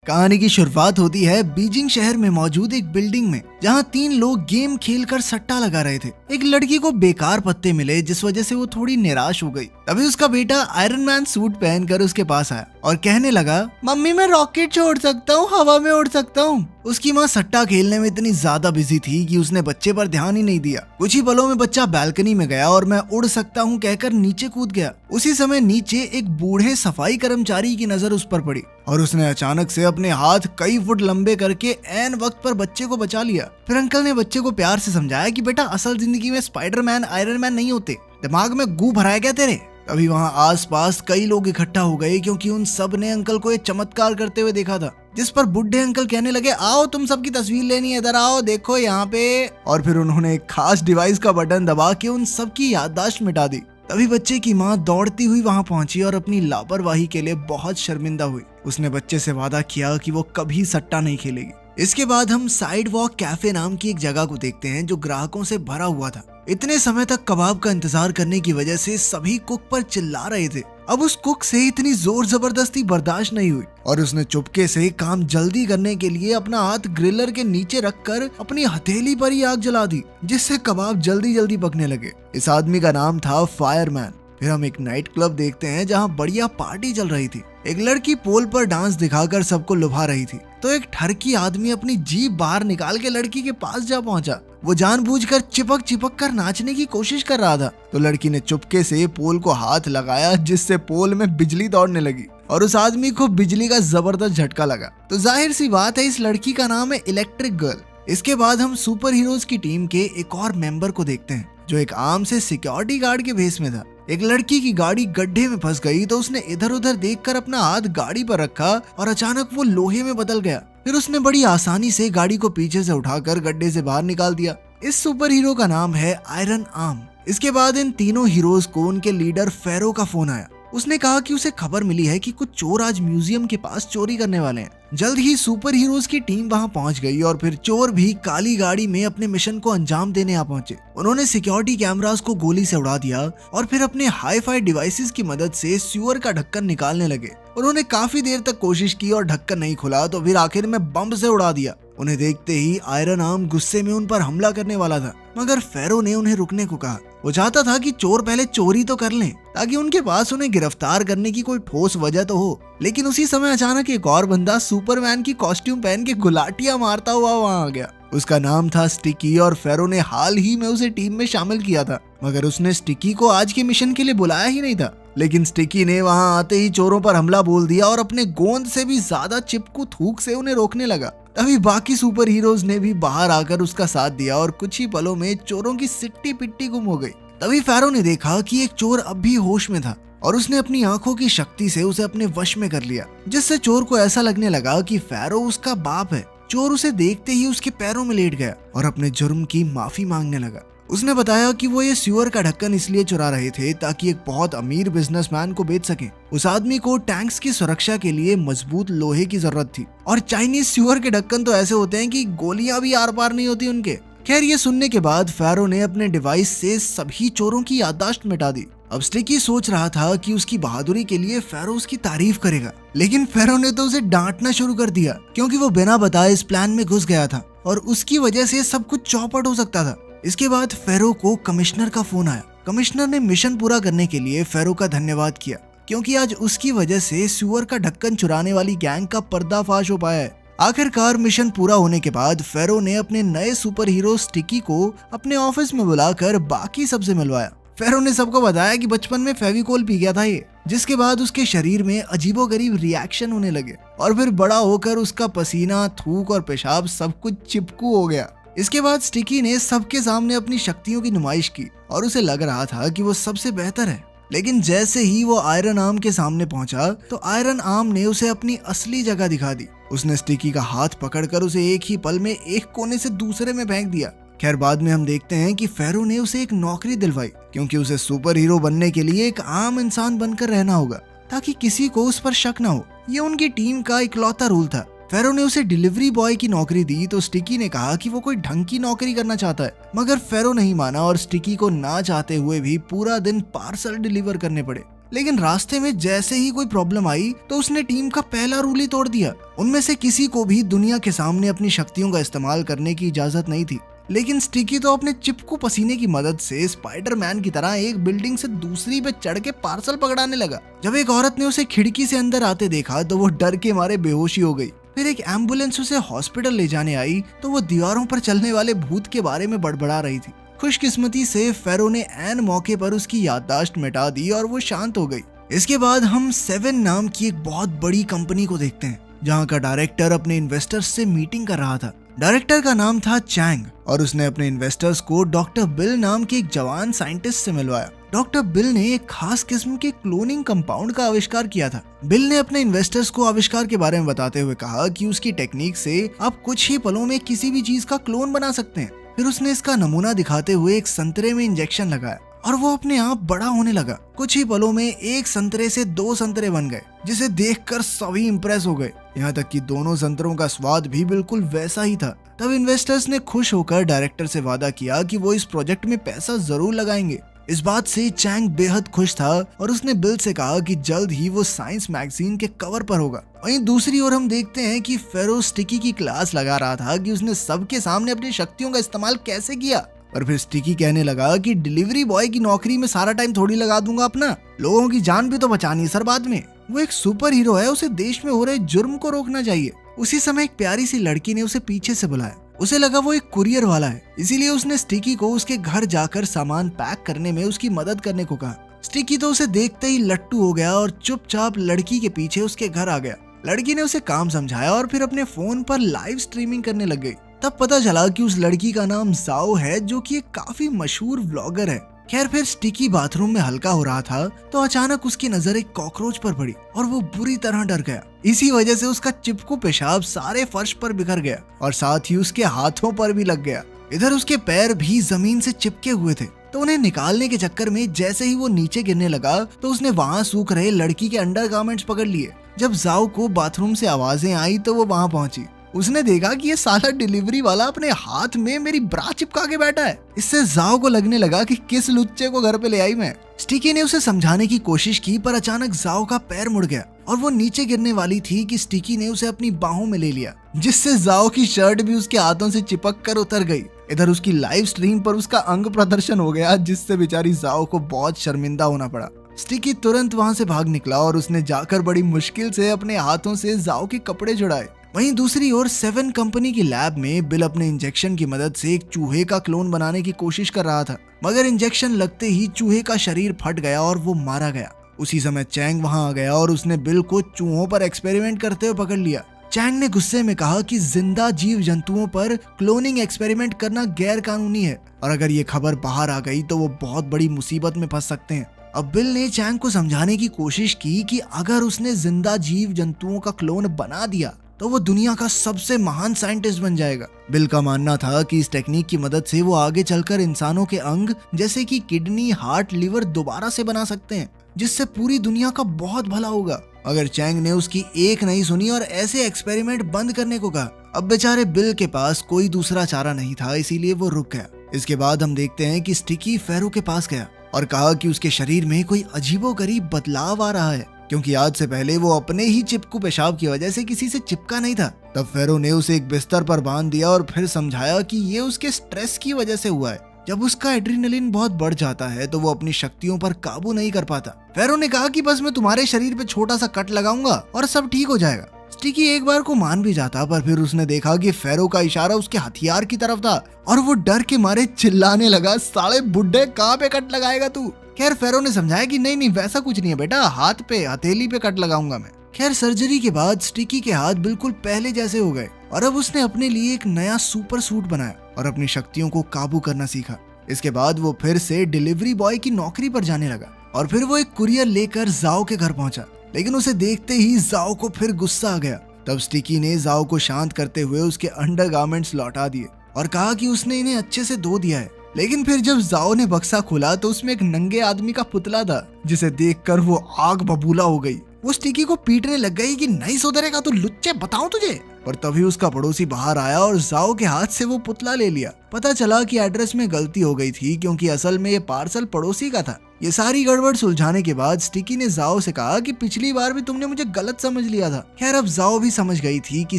कहानी की शुरुआत होती है बीजिंग शहर में मौजूद एक बिल्डिंग में, जहां 3 लोग गेम खेलकर सट्टा लगा रहे थे। एक लड़की को बेकार पत्ते मिले, जिस वजह से वो थोड़ी निराश हो गई। तभी उसका बेटा आयरन मैन सूट पहनकर उसके पास आया और कहने लगा, मम्मी मैं रॉकेट छोड़ सकता हूँ, हवा में उड़ सकता हूँ। उसकी माँ सट्टा खेलने में इतनी ज्यादा बिजी थी कि उसने बच्चे पर ध्यान ही नहीं दिया। कुछ ही पलों में बच्चा बालकनी में गया और मैं उड़ सकता हूँ कहकर नीचे कूद गया। उसी समय नीचे एक बूढ़े सफाई कर्मचारी की नजर उस पर पड़ी और उसने अचानक से अपने हाथ कई फुट लंबे करके ऐन वक्त पर बच्चे को बचा लिया। फिर अंकल ने बच्चे को प्यार से समझाया कि बेटा असल जिंदगी में स्पाइडरमैन आयरन मैन नहीं होते, दिमाग में गू भराया क्या तेरे। तभी वहाँ आसपास कई लोग इकट्ठा हो गए, क्योंकि उन सब ने अंकल को एक चमत्कार करते हुए देखा था। जिस पर बुढ़े अंकल कहने लगे, आओ तुम सबकी तस्वीर लेनी है, इधर आओ देखो यहाँ पे। और फिर उन्होंने एक खास डिवाइस का बटन दबा के उन सबकी याददाश्त मिटा दी। तभी बच्चे की माँ दौड़ती हुई वहाँ पहुंची और अपनी लापरवाही के लिए बहुत शर्मिंदा हुई। उसने बच्चे से वादा किया कि वो कभी सट्टा नहीं खेलेगी। इसके बाद हम साइड वॉक कैफे नाम की एक जगह को देखते हैं, जो ग्राहकों से भरा हुआ था। इतने समय तक कबाब का इंतजार करने की वजह से सभी कुक पर चिल्ला रहे थे। अब उस कुक से इतनी जोर जबरदस्ती बर्दाश्त नहीं हुई और उसने चुपके से काम जल्दी करने के लिए अपना हाथ ग्रिलर के नीचे रखकर अपनी हथेली पर ही आग जला दी, जिससे कबाब जल्दी जल्दी पकने लगे। इस आदमी का नाम था फायरमैन। फिर हम एक नाइट क्लब देखते हैं, जहां बढ़िया पार्टी चल रही थी। एक लड़की पोल पर डांस दिखाकर सबको लुभा रही थी, तो एक ठरकी आदमी अपनी जीभ बाहर निकाल के लड़की के पास जा पहुंचा। वो जानबूझकर चिपक कर नाचने की कोशिश कर रहा था, तो लड़की ने चुपके से पोल को हाथ लगाया, जिससे पोल में बिजली दौड़ने लगी और उस आदमी को बिजली का जबरदस्त झटका लगा। तो जाहिर सी बात है, इस लड़की का नाम है इलेक्ट्रिक गर्ल। इसके बाद हम सुपर हीरोज की टीम के एक और मेंबर को देखते हैं, जो एक आम से सिक्योरिटी गार्ड के भेस में था। एक लड़की की गाड़ी गड्ढे में फंस गई, तो उसने इधर उधर देखकर अपना हाथ गाड़ी पर रखा और अचानक वो लोहे में बदल गया। फिर उसने बड़ी आसानी से गाड़ी को पीछे से उठाकर गड्ढे से बाहर निकाल दिया। इस सुपर हीरो का नाम है आयरन आर्म। इसके बाद इन तीनों हीरोज को उनके लीडर फेरो का फोन आया। उसने कहा कि उसे खबर मिली है कि कुछ चोर आज म्यूजियम के पास चोरी करने वाले हैं। जल्द ही सुपर हीरोज की टीम वहां पहुंच गई और फिर चोर भी काली गाड़ी में अपने मिशन को अंजाम देने आ पहुंचे। उन्होंने सिक्योरिटी कैमरास को गोली से उड़ा दिया और फिर अपने हाई-फाई डिवाइसेस की मदद से सीवर का ढक्कन निकालने लगे। उन्होंने काफी देर तक कोशिश की और ढक्कन नहीं खुला, तो फिर आखिर में बम से उड़ा दिया। उन्हें देखते ही आयरन आर्म गुस्से में उन पर हमला करने वाला था, मगर फेरो ने उन्हें रुकने को कहा। वो चाहता था कि चोर पहले चोरी तो कर लें, ताकि उनके पास उन्हें गिरफ्तार करने की कोई ठोस वजह तो हो। लेकिन उसी समय अचानक एक और बंदा सुपरमैन की कॉस्ट्यूम पहन के गुलाटियां मारता हुआ वहां आ गया। उसका नाम था स्टिकी और फेरो ने हाल ही में उसे टीम में शामिल किया था, मगर उसने स्टिकी को आज के मिशन के लिए बुलाया ही नहीं था। लेकिन स्टिकी ने वहां आते ही चोरों पर हमला बोल दिया और अपने गोंद से भी ज्यादा चिपकू थूक से उन्हें रोकने लगा। तभी बाकी सुपर हीरोज ने भी बाहर आकर उसका साथ दिया और कुछ ही पलों में चोरों की सिट्टी पिट्टी गुम हो गई। तभी फेरो ने देखा कि एक चोर अब भी होश में था और उसने अपनी आंखों की शक्ति से उसे अपने वश में कर लिया, जिससे चोर को ऐसा लगने लगा कि फेरो उसका बाप है। चोर उसे देखते ही उसके पैरों में लेट गया और अपने जुर्म की माफी मांगने लगा। उसने बताया कि वो ये सीवर का ढक्कन इसलिए चुरा रहे थे ताकि एक बहुत अमीर बिजनेसमैन को बेच सकें। उस आदमी को टैंक्स की सुरक्षा के लिए मजबूत लोहे की जरूरत थी और चाइनीज सीवर के ढक्कन तो ऐसे होते हैं कि गोलियां भी आर पार नहीं होती उनके। खैर, ये सुनने के बाद फेरो ने अपने डिवाइस से सभी चोरों की याददाश्त मिटा दी। अब स्टिकी सोच रहा था कि उसकी बहादुरी के लिए फेरो उसकी तारीफ करेगा, लेकिन फेरो ने तो उसे डांटना शुरू कर दिया, क्योंकि वो बिना बताए इस प्लान में घुस गया था और उसकी वजह से सब कुछ चौपट हो सकता था। इसके बाद फेरो को कमिश्नर का फोन आया। कमिश्नर ने मिशन पूरा करने के लिए फेरो का धन्यवाद किया, क्योंकि आज उसकी वजह से सीवर का ढक्कन चुराने वाली गैंग का पर्दाफाश हो पाया है। आखिरकार मिशन पूरा होने के बाद फेरो ने अपने नए सुपर हीरो स्टिकी को अपने ऑफिस में बुलाकर बाकी सबसे मिलवाया। फेरो ने सबको बताया कि बचपन में फेविकोल पी गया था ये, जिसके बाद उसके शरीर में अजीबोगरीब रिएक्शन होने लगे और फिर बड़ा होकर उसका पसीना, थूक और पेशाब सब कुछ चिपकू हो गया। इसके बाद स्टिकी ने सबके सामने अपनी शक्तियों की नुमाइश की और उसे लग रहा था कि वो सबसे बेहतर है। लेकिन जैसे ही वो आयरन आर्म के सामने पहुंचा, तो आयरन आर्म ने उसे अपनी असली जगह दिखा दी। उसने स्टिकी का हाथ पकड़कर उसे एक ही पल में एक कोने से दूसरे में फेंक दिया। खैर, बाद में हम देखते हैं कि फेरो ने उसे एक नौकरी दिलवाई, क्योंकि उसे सुपर हीरो बनने के लिए एक आम इंसान बनकर रहना होगा, ताकि किसी को उस पर शक ना हो। ये उनकी टीम का इकलौता रूल था। फेरो ने उसे डिलीवरी बॉय की नौकरी दी, तो स्टिकी ने कहा कि वो कोई ढंग की नौकरी करना चाहता है, मगर फेरो नहीं माना और स्टिकी को ना चाहते हुए भी पूरा दिन पार्सल डिलीवर करने पड़े। लेकिन रास्ते में जैसे ही कोई प्रॉब्लम आई तो उसने टीम का पहला रूल ही तोड़ दिया। उनमें से किसी को भी दुनिया के सामने अपनी शक्तियों का इस्तेमाल करने की इजाजत नहीं थी, लेकिन स्टिकी तो अपने चिपकू पसीने की मदद से स्पाइडरमैन की तरह एक बिल्डिंग से दूसरी पे चढ़ के पार्सल पकड़ाने लगा। जब एक औरत ने उसे खिड़की से अंदर आते देखा तो वो डर के मारे बेहोशी हो गई। फिर एक एम्बुलेंस उसे हॉस्पिटल ले जाने आई तो वो दीवारों पर चलने वाले भूत के बारे में बड़बड़ा रही थी। खुशकिस्मती से फेरो ने ऐन मौके पर उसकी याददाश्त मिटा दी और वो शांत हो गई। इसके बाद हम 7 नाम की एक बहुत बड़ी कंपनी को देखते हैं, जहाँ का डायरेक्टर अपने इन्वेस्टर्स से मीटिंग कर रहा था। डायरेक्टर का नाम था चैंग और उसने अपने इन्वेस्टर्स को डॉक्टर बिल नाम के एक जवान साइंटिस्ट से मिलवाया। डॉक्टर बिल ने एक खास किस्म के क्लोनिंग कंपाउंड का आविष्कार किया था। बिल ने अपने इन्वेस्टर्स को आविष्कार के बारे में बताते हुए कहा कि उसकी टेक्निक से आप कुछ ही पलों में किसी भी चीज का क्लोन बना सकते हैं। फिर उसने इसका नमूना दिखाते हुए एक संतरे में इंजेक्शन लगाया और वो अपने आप बड़ा होने लगा। कुछ ही पलों में एक संतरे से 2 संतरे बन गए, जिसे देखकर सभी इंप्रेस हो गए, यहाँ तक कि दोनों संतरों का स्वाद भी बिल्कुल वैसा ही था। तब इन्वेस्टर्स ने खुश होकर डायरेक्टर से वादा किया कि वो इस प्रोजेक्ट में पैसा जरूर लगाएंगे। इस बात से चैंग बेहद खुश था और उसने बिल से कहा कि जल्द ही वो साइंस मैगजीन के कवर पर होगा। वहीं दूसरी ओर हम देखते हैं कि फेरो स्टिकी की क्लास लगा रहा था कि उसने सबके सामने अपनी शक्तियों का इस्तेमाल कैसे किया। और फिर स्टिकी कहने लगा कि डिलीवरी बॉय की नौकरी में सारा टाइम थोड़ी लगा दूंगा अपना, लोगों की जान भी तो बचानी है सर बाद में। वो एक सुपर हीरो है, उसे देश में हो रहे जुर्म को रोकना चाहिए। उसी समय एक प्यारी सी लड़की ने उसे पीछे से बुलाया। उसे लगा वो एक कुरियर वाला है, इसीलिए उसने स्टिकी को उसके घर जाकर सामान पैक करने में उसकी मदद करने को कहा। स्टिकी तो उसे देखते ही लट्टू हो गया और चुपचाप लड़की के पीछे उसके घर आ गया। लड़की ने उसे काम समझाया और फिर अपने फोन पर लाइव स्ट्रीमिंग करने लग गई। तब पता चला कि उस लड़की का नाम जाओ है, जो कि एक काफी मशहूर व्लॉगर है। खैर फिर स्टिकी बाथरूम में हल्का हो रहा था तो अचानक उसकी नजर एक कॉकरोच पर पड़ी और वो बुरी तरह डर गया। इसी वजह से उसका चिपकू पेशाब सारे फर्श पर बिखर गया और साथ ही उसके हाथों पर भी लग गया। इधर उसके पैर भी जमीन से चिपके हुए थे, तो उन्हें निकालने के चक्कर में जैसे ही वो नीचे गिरने लगा तो उसने वहाँ सूख रहे लड़की के अंडरगारमेंट्स पकड़ लिए। जब जाओ को बाथरूम से आवाजें आई तो वो वहाँ पहुंची। उसने देखा कि ये साला डिलीवरी वाला अपने हाथ में मेरी ब्रा चिपका के बैठा है। इससे जाओ को लगने लगा कि किस लुच्चे को घर पे ले आई मैं। स्टिकी ने उसे समझाने की कोशिश की पर अचानक जाओ का पैर मुड़ गया और वो नीचे गिरने वाली थी कि स्टिकी ने उसे अपनी बाहों में ले लिया, जिससे जाओ की शर्ट भी उसके हाथों से चिपक कर उतर गई। इधर उसकी लाइव स्ट्रीम पर उसका अंग प्रदर्शन हो गया, जिससे बेचारी जाओ को बहुत शर्मिंदा होना पड़ा। स्टिकी तुरंत वहाँ से भाग निकला और उसने जाकर बड़ी मुश्किल से अपने हाथों से जाओ के कपड़े जुड़ाए। वहीं दूसरी ओर 7 कंपनी की लैब में बिल अपने इंजेक्शन की मदद से एक चूहे का क्लोन बनाने की कोशिश कर रहा था, मगर इंजेक्शन लगते ही चूहे का शरीर फट गया और वो मारा गया। उसी समय चैंग वहां आ गया और उसने बिल को चूहों पर एक्सपेरिमेंट करते हुए पकड़ लिया। चैंग ने गुस्से में कहा कि जिंदा जीव जंतुओं पर क्लोनिंग एक्सपेरिमेंट करना गैर कानूनी है और अगर ये खबर बाहर आ गई तो वो बहुत बड़ी मुसीबत में फंस सकते हैं। अब बिल ने चैंग को समझाने की कोशिश की कि अगर उसने जिंदा जीव जंतुओं का क्लोन बना दिया तो वो दुनिया का सबसे महान साइंटिस्ट बन जाएगा। बिल का मानना था कि इस टेक्निक की मदद से वो आगे चलकर इंसानों के अंग जैसे कि किडनी, हार्ट, लिवर दोबारा से बना सकते हैं, जिससे पूरी दुनिया का बहुत भला होगा। अगर चैंग ने उसकी एक नहीं सुनी और ऐसे एक्सपेरिमेंट बंद करने को कहा। अब बेचारे बिल के पास कोई दूसरा चारा नहीं था, इसीलिए वो रुक गया। इसके बाद हम देखते हैं कि स्टिकी फेरो के पास गया और कहा कि उसके शरीर में कोई अजीबोगरीब बदलाव आ रहा है, क्योंकि आज से पहले वो अपने ही चिपकू पेशाब की वजह से किसी से चिपका नहीं था। तब फेरो ने उसे एक बिस्तर पर बांध दिया और फिर समझाया कि ये उसके स्ट्रेस की वजह से हुआ है। जब उसका एड्रेनलिन बहुत बढ़ जाता है तो वो अपनी शक्तियों पर काबू नहीं कर पाता। फेरो ने कहा कि बस मैं तुम्हारे शरीर पे छोटा सा कट लगाऊंगा और सब ठीक हो जाएगा। स्टिकी एक बार को मान भी जाता, पर फिर उसने देखा कि फेरो का इशारा उसके हथियार की तरफ था और वो डर के मारे चिल्लाने लगा, साले बुड्ढे कहाँ पे कट लगाएगा तू। खैर फेरो ने समझाया कि नहीं वैसा कुछ नहीं है बेटा, हाथ पे हथेली पे कट लगाऊंगा मैं। खैर सर्जरी के बाद स्टिकी के हाथ बिल्कुल पहले जैसे हो गए और अब उसने अपने लिए एक नया सुपर सूट बनाया और अपनी शक्तियों को काबू करना सीखा। इसके बाद वो फिर से डिलीवरी बॉय की नौकरी पर जाने लगा और फिर वो एक कुरियर लेकर जाओ के घर पहुंचा, लेकिन उसे देखते ही जाओ को फिर गुस्सा आ गया। तब स्टिकी ने जाओ को शांत करते हुए उसके अंडरगारमेंट्स लौटा दिए और कहा कि उसने इन्हें अच्छे से धो दिया है। लेकिन फिर जब जाओ ने बक्सा खोला तो उसमें एक नंगे आदमी का पुतला था, जिसे देखकर वो आग बबूला हो गई। वो स्टिकी को पीटने लग गई कि नहीं सुधरेगा तो लुच्चे, बताऊं तुझे। पर तभी उसका पड़ोसी बाहर आया और जाओ के हाथ से वो पुतला ले लिया। पता चला कि एड्रेस में गलती हो गई थी, क्योंकि असल में ये पार्सल पड़ोसी का था। ये सारी गड़बड़ सुलझाने के बाद स्टिकी ने जाओ से कहा कि पिछली बार भी तुमने मुझे गलत समझ लिया था। खैर अब जाओ भी समझ गई थी कि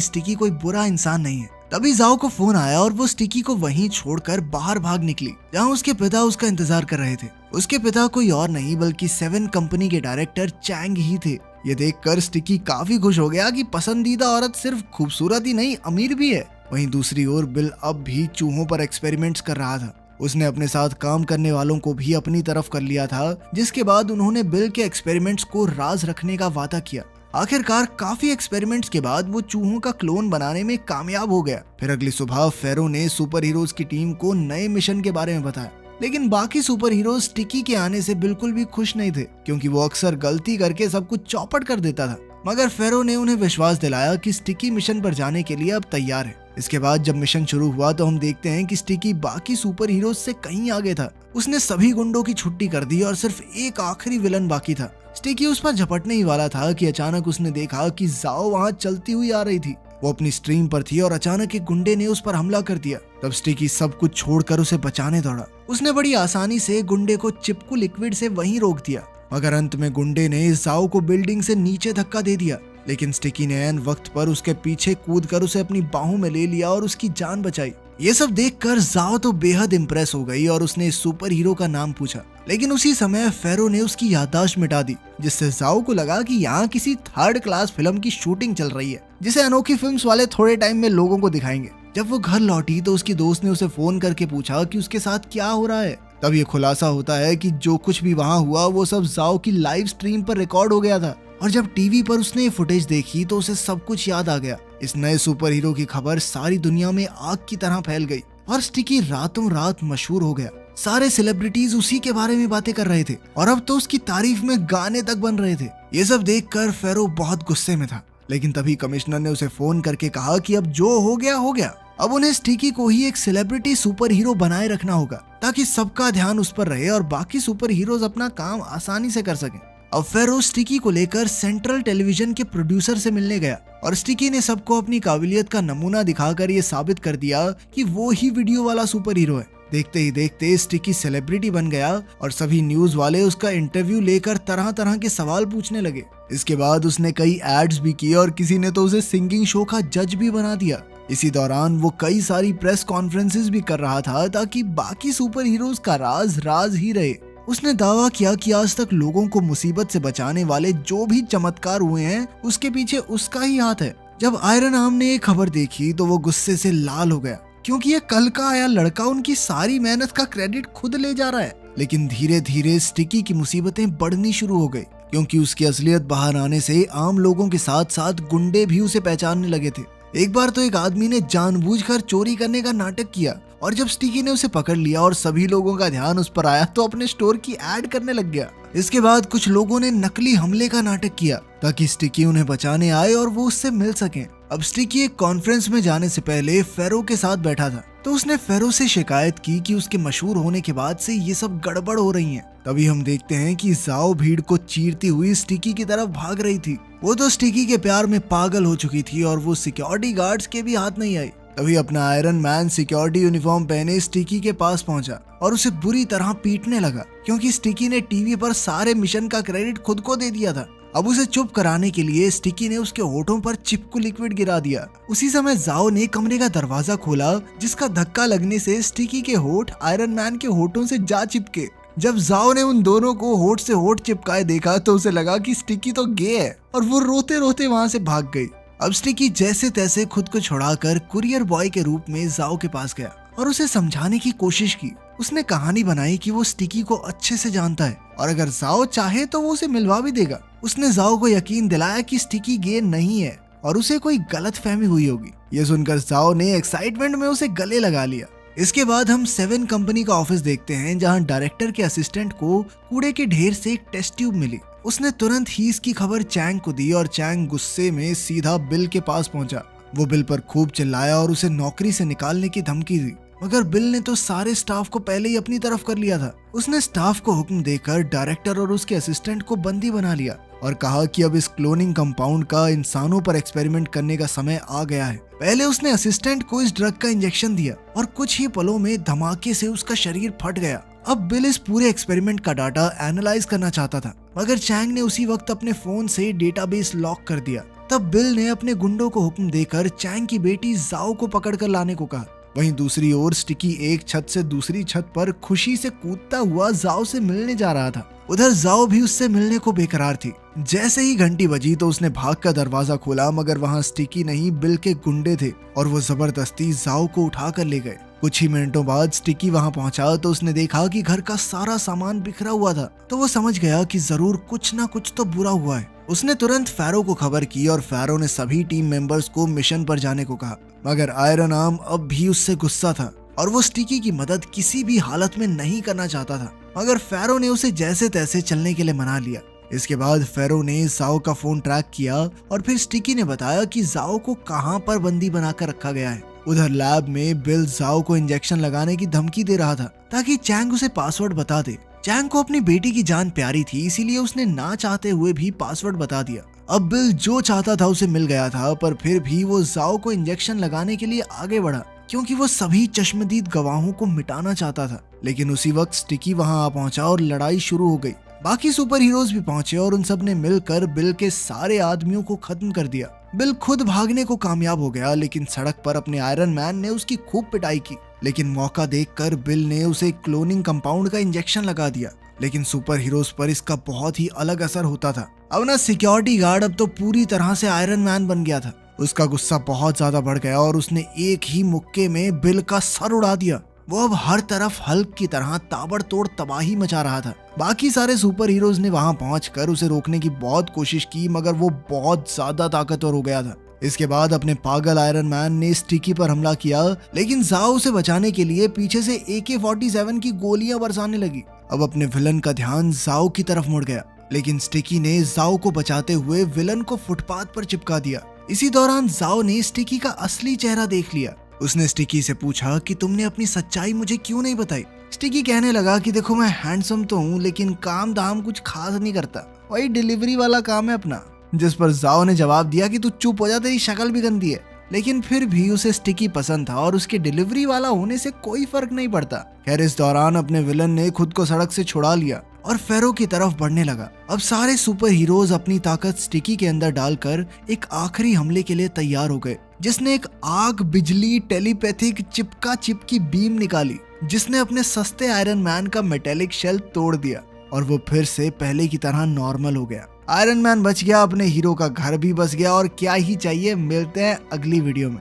स्टिकी कोई बुरा इंसान नहीं है। तभी जाओ को फोन आया और वो स्टिकी को वहीं छोड़कर बाहर भाग निकली, जहां उसके पिता उसका इंतजार कर रहे थे। उसके पिता कोई और नहीं बल्कि 7 कंपनी के डायरेक्टर चैंग ही थे। ये देखकर स्टिकी काफी खुश हो गया कि पसंदीदा औरत सिर्फ खूबसूरत ही नहीं, अमीर भी है। वहीं दूसरी ओर बिल अब भी चूहों पर एक्सपेरिमेंट्स कर रहा था। उसने अपने साथ काम करने वालों को भी अपनी तरफ कर लिया था, जिसके बाद उन्होंने बिल के एक्सपेरिमेंट्स को राज रखने का वादा किया। आखिरकार काफी एक्सपेरिमेंट्स के बाद वो चूहों का क्लोन बनाने में कामयाब हो गया। फिर अगली सुबह फेरो ने सुपर हीरोज की टीम को नए मिशन के बारे में बताया, लेकिन बाकी सुपर हीरोज स्टिकी के आने से बिल्कुल भी खुश नहीं थे, क्योंकि वो अक्सर गलती करके सब कुछ चौपट कर देता था। मगर फेरो ने उन्हें विश्वास दिलाया कि स्टिकी मिशन पर जाने के लिए अब तैयार है। इसके बाद जब मिशन शुरू हुआ तो हम देखते हैं कि स्टिकी बाकी सुपर हीरोज से कहीं आगे था। उसने सभी गुंडों की छुट्टी कर दी और सिर्फ एक आखिरी विलन बाकी था। स्टिकी उस पर झपटने ही वाला था कि अचानक उसने देखा कि जाओ वहां चलती हुई आ रही थी। वो अपनी स्ट्रीम पर थी और अचानक एक गुंडे ने उस पर हमला कर दिया। तब स्टिकी सब कुछ छोड़कर उसे बचाने दौड़ा। उसने बड़ी आसानी से गुंडे को चिपकू लिक्विड से वहीं रोक दिया, मगर अंत में गुंडे ने जाओ को बिल्डिंग से नीचे धक्का दे दिया। लेकिन स्टिकी ने ऐन वक्त पर उसके पीछे कूदकर उसे अपनी बाहों में ले लिया और उसकी जान बचाई। ये सब देखकर जाओ तो बेहद इम्प्रेस हो गई और उसने सुपर हीरो का नाम पूछा। लेकिन उसी समय फेरो ने उसकी याददाश्त मिटा दी, जिससे जाओ को लगा कि यहाँ किसी 3rd क्लास फिल्म की शूटिंग चल रही है, जिसे अनोखी फिल्म्स वाले थोड़े टाइम में लोगों को दिखाएंगे। जब वो घर लौटी तो उसकी दोस्त ने उसे फोन करके पूछा कि उसके साथ क्या हो रहा है। तब ये खुलासा होता है कि जो कुछ भी वहाँ हुआ वो सब जाओ की लाइव स्ट्रीम पर रिकॉर्ड हो गया था, और जब टीवी पर उसने ये फुटेज देखी तो उसे सब कुछ याद आ गया। इस नए सुपर हीरो की खबर सारी दुनिया में आग की तरह फैल गई और स्टिकी रातों रात मशहूर हो गया। सारे सेलिब्रिटीज उसी के बारे में बातें कर रहे थे और अब तो उसकी तारीफ में गाने तक बन रहे थे। ये सब देखकर फेरो बहुत गुस्से में था, लेकिन तभी कमिश्नर ने उसे फोन करके कहा कि अब जो हो गया हो गया। अब उन्हें स्टिकी को ही एक सेलिब्रिटी सुपर हीरो बनाए रखना होगा, ताकि सबका ध्यान उस पर रहे और बाकी सुपर हीरोज अपना काम आसानी से कर सकें। अब फेरो स्टिकी को लेकर सेंट्रल टेलीविजन के प्रोड्यूसर से मिलने गया और स्टिकी ने सबको अपनी काबिलियत का नमूना दिखाकर ये साबित कर दिया कि वो ही वीडियो वाला सुपर हीरो है। देखते ही देखते स्टिकी सेलिब्रिटी बन गया और सभी न्यूज वाले उसका इंटरव्यू लेकर तरह तरह के सवाल पूछने लगे। इसके बाद उसने कई एड्स भी किए और किसी ने तो उसे सिंगिंग शो का जज भी बना दिया। इसी दौरान वो कई सारी प्रेस कॉन्फ्रेंसेस भी कर रहा था, ताकि बाकी सुपर हीरोज का राज राज ही रहे। उसने दावा किया कि आज तक लोगों को मुसीबत से बचाने वाले जो भी चमत्कार हुए हैं उसके पीछे उसका ही हाथ है। जब आयरन आर्म ने ये खबर देखी तो वो गुस्से से लाल हो गया, क्योंकि ये कल का आया लड़का उनकी सारी मेहनत का क्रेडिट खुद ले जा रहा है। लेकिन धीरे धीरे स्टिकी की मुसीबतें बढ़नी शुरू हो गई, क्योंकि उसकी असलियत बाहर आने से आम लोगों के साथ साथ गुंडे भी उसे पहचानने लगे थे। एक बार तो एक आदमी ने जानबूझकर चोरी करने का नाटक किया और जब स्टिकी ने उसे पकड़ लिया और सभी लोगों का ध्यान उस पर आया तो अपने स्टोर की ऐड करने लग गया। इसके बाद कुछ लोगों ने नकली हमले का नाटक किया ताकि स्टिकी उन्हें बचाने आए और वो उससे मिल सकें। अब स्टिकी एक कॉन्फ्रेंस में जाने से पहले फेरो के साथ बैठा था, तो उसने फेरो से शिकायत की कि उसके मशहूर होने के बाद से ये सब गड़बड़ हो रही है। तभी हम देखते हैं कि जाओ भीड़ को चीरती हुई स्टिकी की तरफ भाग रही थी। वो तो स्टिकी के प्यार में पागल हो चुकी थी और वो सिक्योरिटी गार्ड्स के भी हाथ नहीं आई। तभी अपना आयरन मैन सिक्योरिटी यूनिफॉर्म पहने स्टिकी के पास पहुंचा और उसे बुरी तरह पीटने लगा, क्योंकि स्टिकी ने टीवी पर सारे मिशन का क्रेडिट खुद को दे दिया था। अब उसे चुप कराने के लिए स्टिकी ने उसके होठों पर चिपकू लिक्विड गिरा दिया। उसी समय जाओ ने कमरे का दरवाजा खोला, जिसका धक्का लगने से स्टिकी के होठ आयरन मैन के होठों से जा चिपके। जब जाओ ने उन दोनों को होठ से होठ चिपकाए देखा तो उसे लगा कि स्टिकी तो गे है और वो रोते रोते वहां से भाग गई। अब स्टिकी जैसे तैसे खुद को छुड़ाकर कुरियर बॉय के रूप में जाओ के पास गया और उसे समझाने की कोशिश की। उसने कहानी बनाई कि वो स्टिकी को अच्छे से जानता है और अगर जाओ चाहे तो वो उसे मिलवा भी देगा। उसने जाओ को यकीन दिलाया कि स्टिकी गे नहीं है और उसे कोई गलतफहमी हुई होगी। ये सुनकर जाओ ने एक्साइटमेंट में उसे गले लगा लिया। इसके बाद हम 7 कंपनी का ऑफिस देखते हैं, जहां डायरेक्टर के असिस्टेंट को कूड़े के ढेर से एक टेस्ट ट्यूब मिली। उसने तुरंत ही इसकी खबर चैंग को दी और चैंग गुस्से में सीधा बिल के पास पहुंचा। वो बिल पर खूब चिल्लाया और उसे नौकरी से निकालने की धमकी दी। मगर बिल ने तो सारे स्टाफ को पहले ही अपनी तरफ कर लिया था। उसने स्टाफ को हुक्म देकर डायरेक्टर और उसके असिस्टेंट को बंदी बना लिया और कहा कि अब इस क्लोनिंग कंपाउंड का इंसानों पर एक्सपेरिमेंट करने का समय आ गया है। पहले उसने असिस्टेंट को इस ड्रग का इंजेक्शन दिया और कुछ ही पलों में धमाके से उसका शरीर फट गया। अब बिल इस पूरे एक्सपेरिमेंट का डाटा एनालाइज करना चाहता था, मगर चैंग ने उसी वक्त अपने फोन से डेटाबेस लॉक कर दिया। तब बिल ने अपने गुंडों को हुक्म देकर चैंग की बेटी जाओ को पकड़कर लाने को कहा। वहीं दूसरी ओर स्टिकी एक छत से दूसरी छत पर खुशी से कूदता हुआ जाओ से मिलने जा रहा था। उधर जाओ भी उससे मिलने को बेकरार थी। जैसे ही घंटी बजी तो उसने भागकर दरवाजा खोला, मगर वहां स्टिकी नहीं बिल के गुंडे थे और वो जबरदस्ती जाओ को उठा कर ले गए। कुछ ही मिनटों बाद स्टिकी वहां पहुंचा तो उसने देखा कि घर का सारा सामान बिखरा हुआ था। तो वो समझ गया कि जरूर कुछ ना कुछ तो बुरा हुआ है। उसने तुरंत फैरो को खबर की और फैरो ने सभी टीम मेंबर्स को मिशन पर जाने को कहा, मगर आयरन आर्म अब भी उससे गुस्सा था और वो स्टिकी की मदद किसी भी हालत में नहीं करना चाहता था। मगर फैरो ने उसे जैसे तैसे चलने के लिए मना लिया। इसके बाद फैरो ने जाओ का फोन ट्रैक किया और फिर स्टिकी ने बताया कि जाओ को कहां पर बंदी बनाकर रखा गया है। उधर लैब में बिल जाओ को इंजेक्शन लगाने की धमकी दे रहा था ताकि चैंग उसे पासवर्ड बता दे। चैंग को अपनी बेटी की जान प्यारी थी, इसीलिए उसने ना चाहते हुए भी पासवर्ड बता दिया। अब बिल जो चाहता था उसे मिल गया था, पर फिर भी वो जाओ को इंजेक्शन लगाने के लिए आगे बढ़ा क्योंकि वो सभी चश्मदीद गवाहों को मिटाना चाहता था। लेकिन उसी वक्त स्टिकी वहां आ पहुंचा और लड़ाई शुरू हो गई। बाकी सुपर हीरोज भी पहुंचे और उन सब ने मिलकर बिल के सारे आदमियों को खत्म कर दिया। बिल खुद भागने को कामयाब हो गया, लेकिन सड़क पर अपने आयरन मैन ने उसकी खूब पिटाई की। लेकिन मौका देखकर बिल ने उसे क्लोनिंग कंपाउंड का इंजेक्शन लगा दिया। लेकिन सुपर हीरोज पर इसका बहुत ही अलग असर होता था। अब ना सिक्योरिटी गार्ड अब तो पूरी तरह से आयरन मैन बन गया था। उसका गुस्सा बहुत ज्यादा बढ़ गया और उसने एक ही मुक्के में बिल का सर उड़ा दिया। वो अब हर तरफ हल्क की तरह ताबड़तोड़ तबाही मचा रहा था। बाकी सारे सुपर हीरोज ने वहां पहुंचकर उसे रोकने की बहुत कोशिश की, मगर वो बहुत ज्यादा ताकतवर हो गया था। इसके बाद अपने पागल आयरन मैन ने स्टिकी पर हमला किया, लेकिन जाओ उसे बचाने के लिए पीछे से AK-47 की गोलियां बरसाने लगी। अब अपने विलन का ध्यान जाओ की तरफ मुड़ गया, लेकिन स्टिकी ने जाओ को बचाते हुए विलन को फुटपाथ पर चिपका दिया। इसी दौरान जाओ ने स्टिकी का असली चेहरा देख लिया। उसने स्टिकी से पूछा कि तुमने अपनी सच्चाई मुझे क्यों नहीं बताई। स्टिकी कहने लगा कि देखो मैं हैंडसम तो हूँ, लेकिन काम दाम कुछ खास नहीं करता, वही डिलीवरी वाला काम है अपना। जिस पर जाओ ने जवाब दिया कि तू चुप हो जा, तेरी शक्ल भी गंदी है। लेकिन फिर भी उसे स्टिकी पसंद था और उसके डिलीवरी वाला होने से कोई फर्क नहीं पड़ता। खैर इस दौरान अपने विलन ने खुद को सड़क से छुड़ा लिया और फेरो की तरफ बढ़ने लगा। अब सारे सुपर हीरोज अपनी ताकत स्टिकी के अंदर डालकर एक आखिरी हमले के लिए तैयार हो गए, जिसने एक आग, बिजली, टेलीपैथिक चिपका चिप की बीम निकाली, जिसने अपने सस्ते आयरन मैन का मेटेलिक शेल तोड़ दिया और वो फिर से पहले की तरह नॉर्मल हो गया। आयरन मैन बच गया, अपने हीरो का घर भी बस गया और क्या ही चाहिए। मिलते हैं अगली वीडियो में।